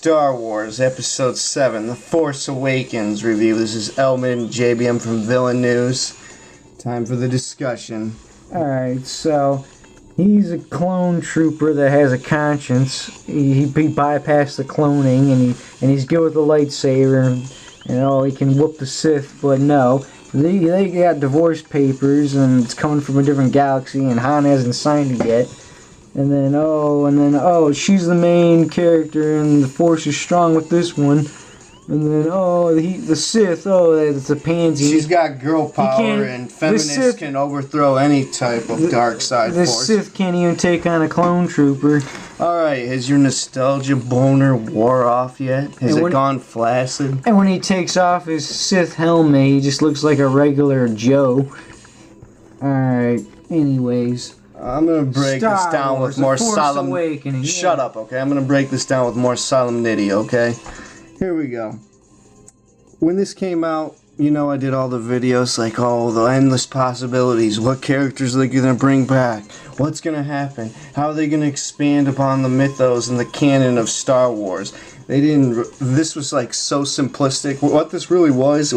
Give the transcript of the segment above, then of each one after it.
Star Wars Episode 7, The Force Awakens review. This is L-Mid JBM from VillainNews. Time for the discussion. Alright, so he's a clone trooper that has a conscience. He bypassed the cloning and he's good with the lightsaber and he can whoop the Sith, but no. They got divorce papers and it's coming from a different galaxy and Han hasn't signed it yet. And then, she's the main character and the Force is strong with this one. And then, the Sith, it's a pansy. She's got girl power and feminists can overthrow any type of dark side force. The Sith can't even take on a clone trooper. Alright, has your nostalgia boner wore off yet? Has it gone flaccid? And when he takes off his Sith helmet, he just looks like a regular Joe. Alright, anyways. I'm going to break this down with more solemn... Awakening. Shut up, okay? I'm going to break this down with more solemnity, okay? Here we go. When this came out, I did all the videos like, the endless possibilities. What characters are they going to bring back? What's going to happen? How are they going to expand upon the mythos and the canon of Star Wars? This was like so simplistic. What this really was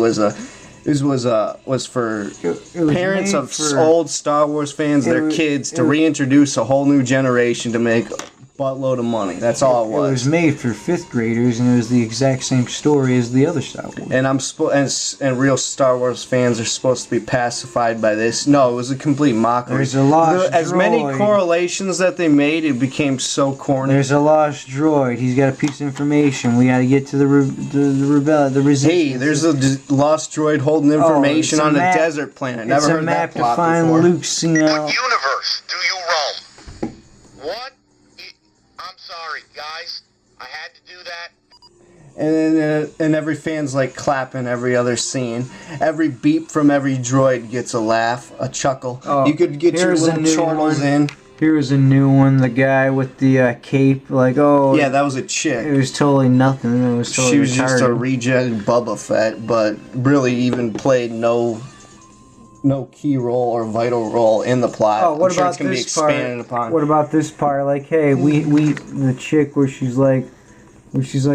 for parents of old Star Wars fans, their kids, to reintroduce a whole new generation to make a buttload of money. That's all it was. It was made for 5th graders, and it was the exact same story as the other Star Wars. And real Star Wars fans are supposed to be pacified by this. No, it was a complete mockery. There's a lost droid. As many correlations that they made, it became so corny. There's a lost droid. He's got a piece of information. We got to get to the resistance. Hey, there's a lost droid holding information on a desert planet. Never heard that plot before. It's a map to find Luke's, What universe do you roam? What? I'm sorry, guys. I had to do that. And every fan's like clapping every other scene. Every beep from every droid gets a laugh, a chuckle. You could get your little chortles in. Here's a new one. The guy with the cape, yeah, that was a chick. It was totally nothing. It was totally She was retarded. just a reject Boba Fett, but really even played no key role or vital role in the plot. What about it's gonna be expanded upon. What about this part? Like, hey, the chick where she's like,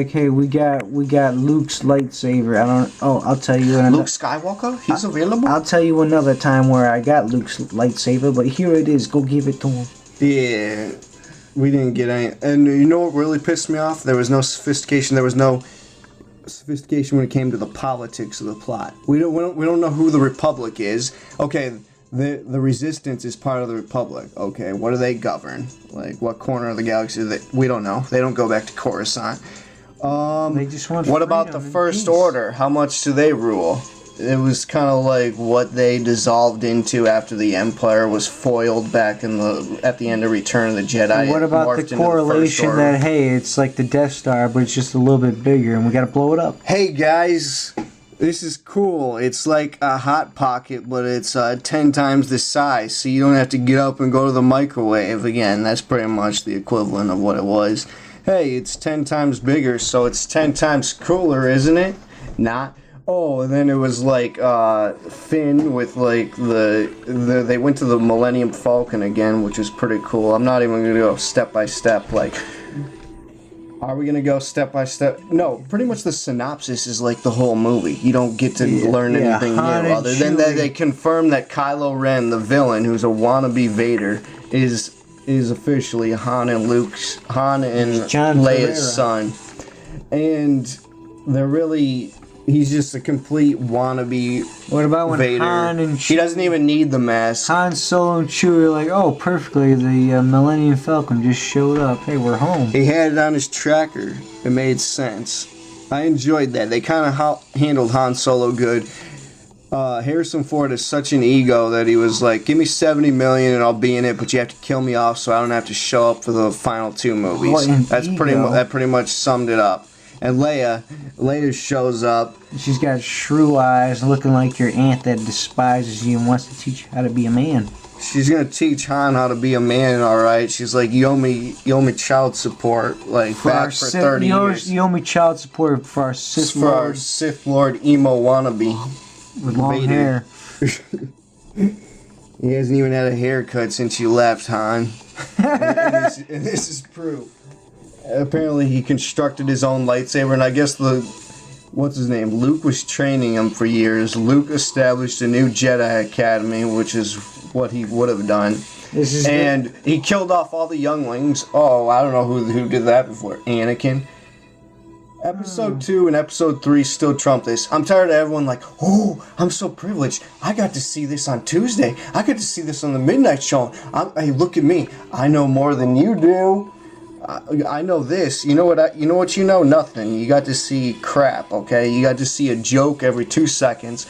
hey, we got Luke's lightsaber. I'll tell you another. Luke Skywalker? He's available? I'll tell you another time where I got Luke's lightsaber, but here it is. Go give it to him. Yeah, we didn't get any. And you know what really pissed me off? There was no sophistication. There was no sophistication when it came to the politics of the plot. We don't know who the Republic is. Okay, the Resistance is part of the Republic. Okay, what do they govern? Like, what corner of the galaxy? We don't know. They don't go back to Coruscant. They just want what about the First Order? How much do they rule? It was kind of like what they dissolved into after the Empire was foiled back at the end of Return of the Jedi. What about the correlation that, hey, it's like the Death Star, but it's just a little bit bigger, and we gotta blow it up? Hey guys, this is cool. It's like a Hot Pocket, but it's 10 times the size, so you don't have to get up and go to the microwave. Again, that's pretty much the equivalent of what it was. Hey, it's 10 times bigger, so it's 10 times cooler, isn't it? Not. And then it was like Finn with like they went to the Millennium Falcon again, which is pretty cool. I'm not even gonna go step by step. Like, are we gonna go step by step? No, pretty much the synopsis is like the whole movie. You don't get to learn anything new other than that they confirm that Kylo Ren, the villain, who's a wannabe Vader, is officially Han and Leia's son, and they're really. He's just a complete wannabe. What about when Vader. Han and he doesn't even need the mask. Han Solo and Chewie are like, perfectly, the Millennium Falcon just showed up. Hey, we're home. He had it on his tracker. It made sense. I enjoyed that. They kind of handled Han Solo good. Harrison Ford is such an ego that he was like, give me $70 million and I'll be in it, but you have to kill me off so I don't have to show up for the final 2 movies. That pretty much summed it up. And Leia shows up. She's got shrew eyes, looking like your aunt that despises you and wants to teach you how to be a man. She's gonna teach Han how to be a man, all right. She's like, you owe me child support, like back for 30 years. You owe me child support for our Sith Lord. For our Sith Lord emo wannabe with long hair. He hasn't even had a haircut since you left, Han. and this is proof. apparently he constructed his own lightsaber, and I guess what's his name? Luke was training him for years. Luke established a new Jedi Academy, which is what he would have done. And he killed off all the younglings. Oh, I don't know who did that before. Anakin. Episode 2 and Episode 3 still trump this. I'm tired of everyone like, oh, I'm so privileged. I got to see this on Tuesday. I got to see this on the midnight show. Hey, look at me. I know more than you do. I know this. You know what? You know nothing. You got to see crap. Okay, you got to see a joke every 2 seconds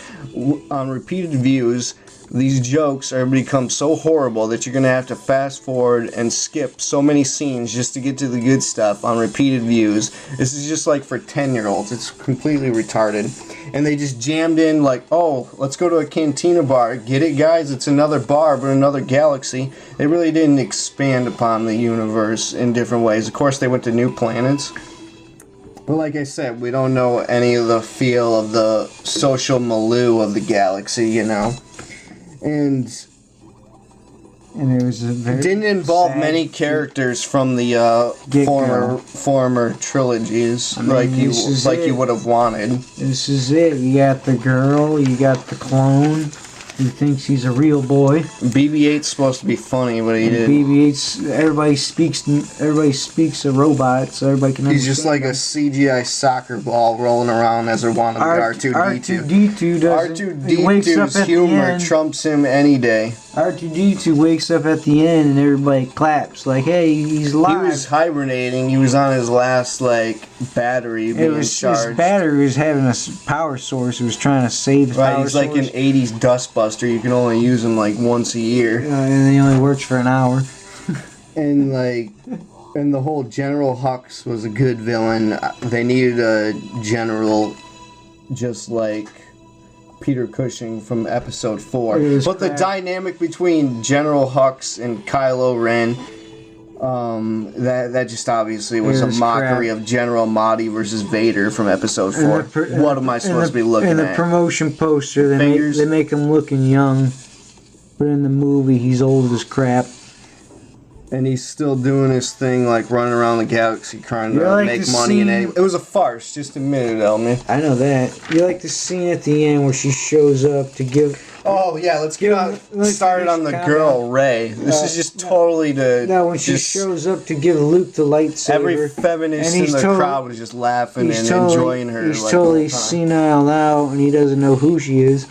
on repeated views. These jokes are become so horrible that you're gonna have to fast forward and skip so many scenes just to get to the good stuff on repeated views. This is just like for 10-year-olds. It's completely retarded. And they just jammed in like, oh, let's go to a cantina bar. Get it, guys? It's another bar, but another galaxy. They really didn't expand upon the universe in different ways. Of course, they went to new planets. But like I said, we don't know any of the feel of the social milieu of the galaxy, you know. And it was didn't involve many characters from the former trilogies, like you would have wanted. This is it. You got the girl, you got the clone who thinks he's a real boy. BB-8's supposed to be funny, but he didn't. BB-8's everybody speaks a robot, so everybody can. He's just like a CGI soccer ball rolling around as a wannabe R2-D2. R2-D2's humor trumps him any day. R2-D2 wakes up at the end and everybody claps like, hey, he's alive. He was hibernating. He was on his last battery being charged. His battery was having a power source. He was trying to save the power source. He's like an 80s dustbuster. You can only use him like once a year. And he only works for an hour. And the whole General Hux was a good villain. They needed a general just like Peter Cushing from Episode 4. But the dynamic between General Hux and Kylo Ren, that just obviously was a mockery of General Mahdi versus Vader from Episode 4. What am I supposed to be looking at? In the promotion poster, they make him looking young, but in the movie, he's old as crap. And he's still doing his thing, like running around the galaxy trying to make money. It was a farce, just admit it, L-Mid. I know that. You like the scene at the end where she shows up to give... Oh, yeah, let's get started on the girl, Rey. This is just totally to... No, when she shows up to give Luke the lightsaber... Every feminist in the crowd was just laughing and enjoying her. He's totally senile now, and he doesn't know who she is.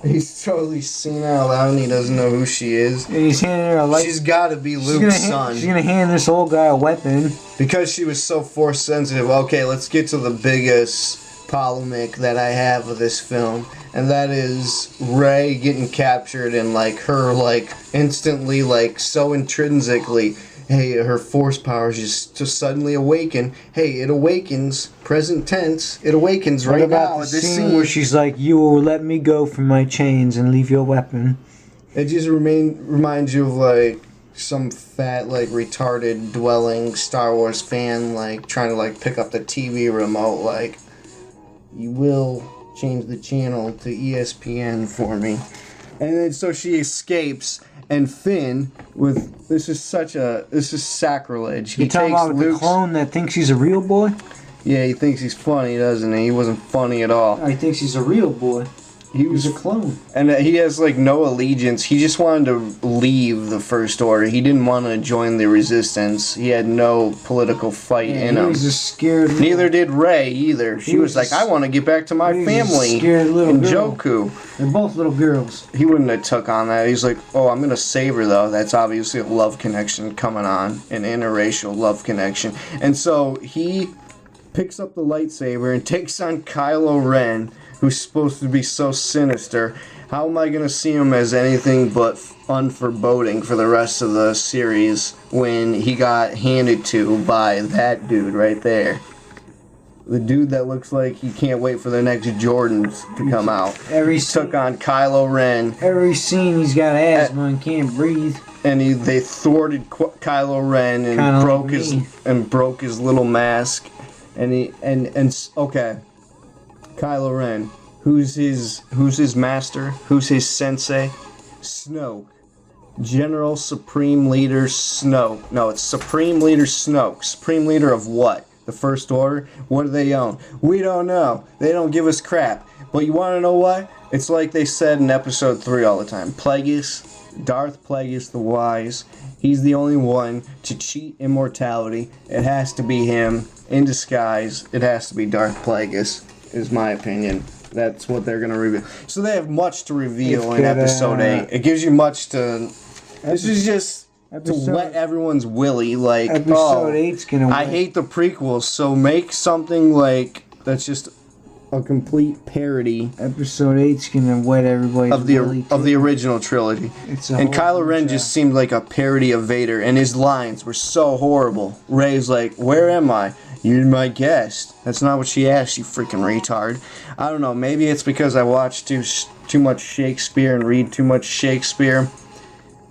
He's totally senile out and he doesn't know who she is. And he's handing her a light. She's got to be Luke's son. She's going to hand this old guy a weapon. Because she was so force sensitive. Okay, let's get to the biggest polemic that I have with this film. And that is Rey getting captured and her instantly so intrinsically, hey, her force powers just suddenly awaken. Hey, it awakens, present tense, it awakens right now at this scene where she's like, you will let me go from my chains and leave your weapon. It just reminds you of some fat retarded dwelling Star Wars fan trying to pick up the TV remote you will change the channel to ESPN for me. And then so she escapes. And Finn, this is sacrilege. You talking about the clone that thinks he's a real boy? Yeah, he thinks he's funny, doesn't he? He wasn't funny at all. He thinks he's a real boy. He's a clone. And he has no allegiance. He just wanted to leave the First Order. He didn't want to join the Resistance. He had no political fight in him. He was a scared little... Neither did Rey either. She was like, I want to get back to my family. A scared little and girl. Jakku. They're both little girls. He wouldn't have took on that. He's like, oh, I'm going to save her, though. That's obviously a love connection coming on. An interracial love connection. And so he picks up the lightsaber and takes on Kylo Ren, who's supposed to be so sinister. How am I going to see him as anything but unforeboding for the rest of the series when he got handed to by that dude right there? The dude that looks like he can't wait for the next Jordans to come out. Took on Kylo Ren. Every scene he's got asthma and can't breathe. And they thwarted Kylo Ren and broke his little mask. Okay. Kylo Ren, who's his master? Who's his sensei? Snoke. General Supreme Leader Snoke. No, it's Supreme Leader Snoke. Supreme Leader of what? The First Order? What do they own? We don't know. They don't give us crap. But you want to know why? It's like they said in Episode 3 all the time. Plagueis, Darth Plagueis the Wise, he's the only one to cheat immortality. It has to be him. In disguise, it has to be Darth Plagueis, is my opinion. That's what they're going to reveal. So they have much to reveal in Episode 8. It gives you much to... This is just to wet everyone's willy. Like, Episode 8's gonna I hate the prequels, so make something like... That's just a complete parody Episode 8's gonna wet everybody's of the original trilogy. And Kylo Ren just seemed like a parody of Vader, and his lines were so horrible. Rey's like, "Where am I? You're my guest." That's not what she asked, you freaking retard. I don't know, maybe it's because I watch too much Shakespeare and read too much Shakespeare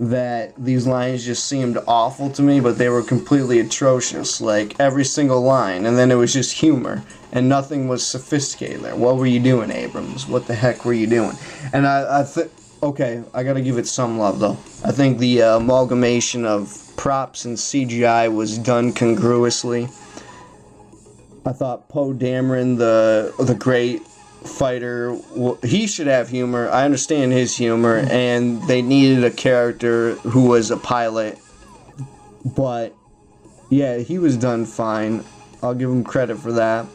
that these lines just seemed awful to me, but they were completely atrocious, like every single line, and then it was just humor, and nothing was sophisticated there. What were you doing, Abrams? What the heck were you doing? And okay, I gotta give it some love, though. I think the amalgamation of props and CGI was done congruously. I thought Poe Dameron, the great fighter, he should have humor. I understand his humor, and they needed a character who was a pilot. But yeah, he was done fine. I'll give him credit for that.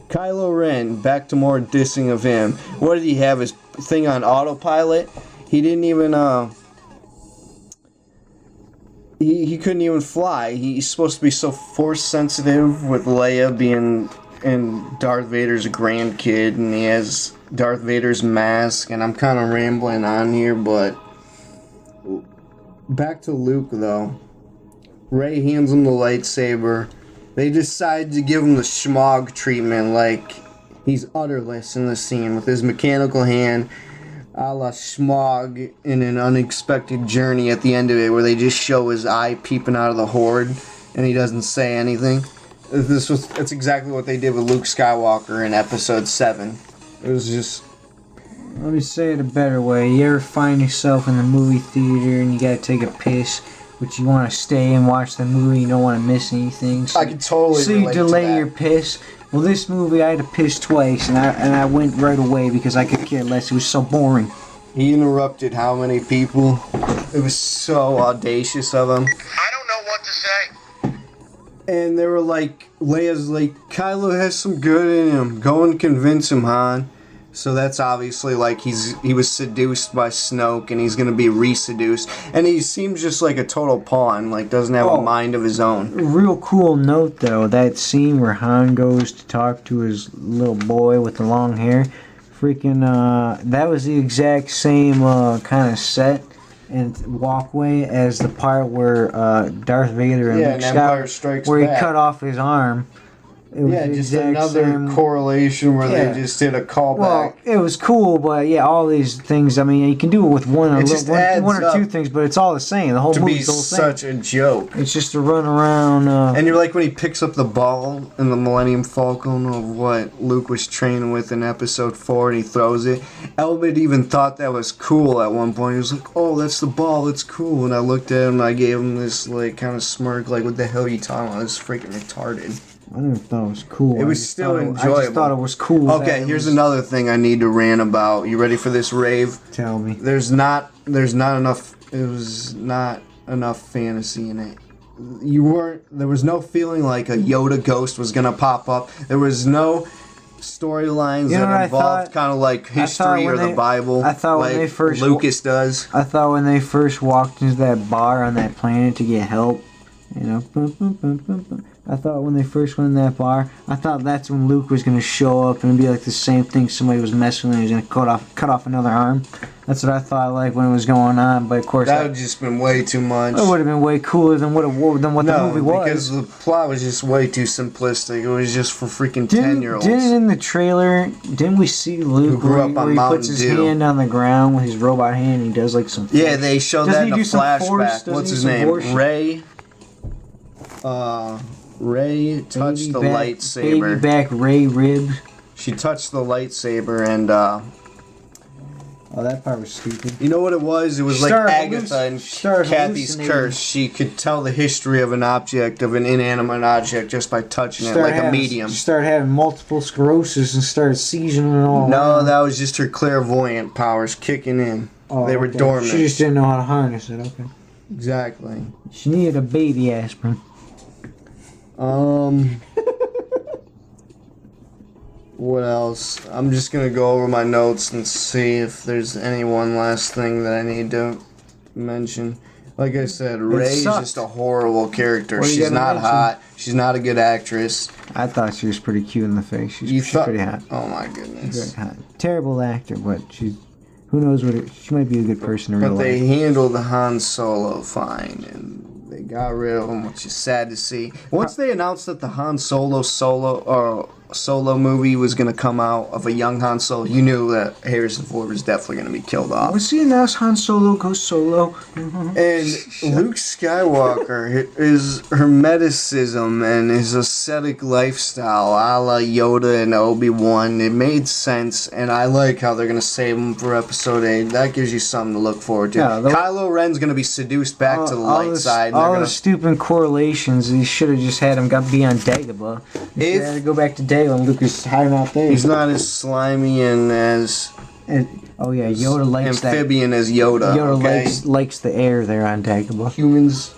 Kylo Ren, back to more dissing of him. What did he have, his thing on autopilot? He didn't even he couldn't even fly. He's supposed to be so force sensitive with Leia being and Darth Vader's grandkid, and he has Darth Vader's mask, and I'm kind of rambling on here, but back to Luke, though. Rey hands him the lightsaber. They decide to give him the schmog treatment, like he's udderless in the scene with his mechanical hand, a la Schmog in An Unexpected Journey at the end of it, where they just show his eye peeping out of the horde, and he doesn't say anything. That's exactly what they did with Luke Skywalker in Episode 7. It was just... Let me say it a better way. You ever find yourself in the movie theater and you gotta take a piss, but you want to stay and watch the movie, you don't want to miss anything? So, I can totally so you delay your piss. Well, this movie I had to piss twice, and I went right away because I could care less. It was so boring. He interrupted how many people? It was so audacious of him. I don't know what to say. And they were like, Leia's like, "Kylo has some good in him. Go and convince him, Han." So that's obviously like he was seduced by Snoke, and he's gonna be re-seduced. And he seems just like a total pawn, like doesn't have a mind of his own. Real cool note though, that scene where Han goes to talk to his little boy with the long hair, freaking that was the exact same kind of set and walkway as the part where Darth Vader and Luke Skywalker, where he cut off his arm. It was just another correlation where they just did a callback. Well, it was cool, but yeah, all these things. I mean, you can do it with one or two things, but it's all the same. The whole movie's all the same. To be such a joke. It's just to run around. And you're like when he picks up the ball in the Millennium Falcon of what Luke was training with in Episode 4, and he throws it. L-Mid even thought that was cool at one point. He was like, "Oh, that's the ball. That's cool." And I looked at him, and I gave him this like kind of smirk, like, "What the hell are you talking about? This is freaking retarded." I never thought it was cool. It was still enjoyable. I just thought it was cool. Okay, here's another thing I need to rant about. You ready for this rave? Tell me. There's not enough. It was not enough fantasy in it. There was no feeling like a Yoda ghost was gonna pop up. There was no storylines that involved kind of like history or the Bible. I thought like when they first Lucas does. I thought when they first walked into that bar on that planet to get help, you know. I thought when they first went in that bar, I thought that's when Luke was going to show up and it'd be like the same thing. Somebody was messing with him, he was going to cut off another arm. That's what I thought like when it was going on. But of course, that would have just been way too much. It would have been way cooler than what the movie was. Because the plot was just way too simplistic. It was just for freaking 10-year-olds. Didn't in the trailer, didn't we see Luke where he puts his hand on the ground with his robot hand and he does like some... Yeah, they showed that in a flashback. What's his name? Rey touched the lightsaber. Baby back Rey rib. She touched the lightsaber, and Oh, that part was stupid. You know what it was? It was like Start Agatha and start Kathy's hallucinating. curse. She could tell the history of an object, of an inanimate object, just by touching it like a medium. Start having multiple sclerosis and start seizing it all. No, around. that was just her clairvoyant powers kicking in. Oh, They were okay. dormant. She just didn't know how to harness it. Okay. Exactly. She needed a baby aspirin. What else? I'm just gonna go over my notes and see if there's any one last thing that I need to mention. Like I said, Rey's sucked. just a horrible character. What are you She's gonna not mention? hot. She's not a good actress. I thought she was pretty cute in the face. She's, You she's thought? pretty hot. Oh my goodness. Very hot. Terrible actor, but she. Who knows what? She might be a good person in real But they life. handled Han Solo fine, and they got rid of him, which is sad to see. Once they announced that the Han Solo movie was going to come out of a young Han Solo, you knew that Harrison Ford was definitely going to be killed off. Was he announced Han Solo goes solo? And Luke Skywalker, his hermeticism and his ascetic lifestyle, a la Yoda and Obi-Wan, it made sense, and I like how they're going to save him for Episode 8. That gives you something to look forward to. Yeah, Kylo Ren's going to be seduced back to the light side. All They're the gonna, stupid correlations. He should have just had him be on Dagobah. He If- had to go back to Dagobah and Luke is hiding out there. he's not as slimy and as And, oh yeah, Yoda likes amphibian as Yoda. that. Yoda okay? likes the air there on Dagobah. Humans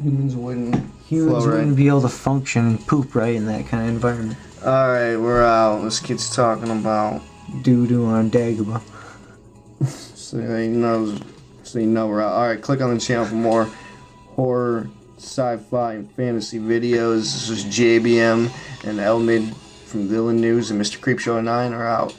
wouldn't. Humans flow right. wouldn't be able to function and poop right in that kind of environment. Alright, we're out. This kid's talking about. Doo-doo on Dagobah. So you know we're out. Alright, click on the channel for more horror, sci-fi, and fantasy videos. This is JBM and L-Mid from VillainNews, and Mr. Creepshow 9 are out.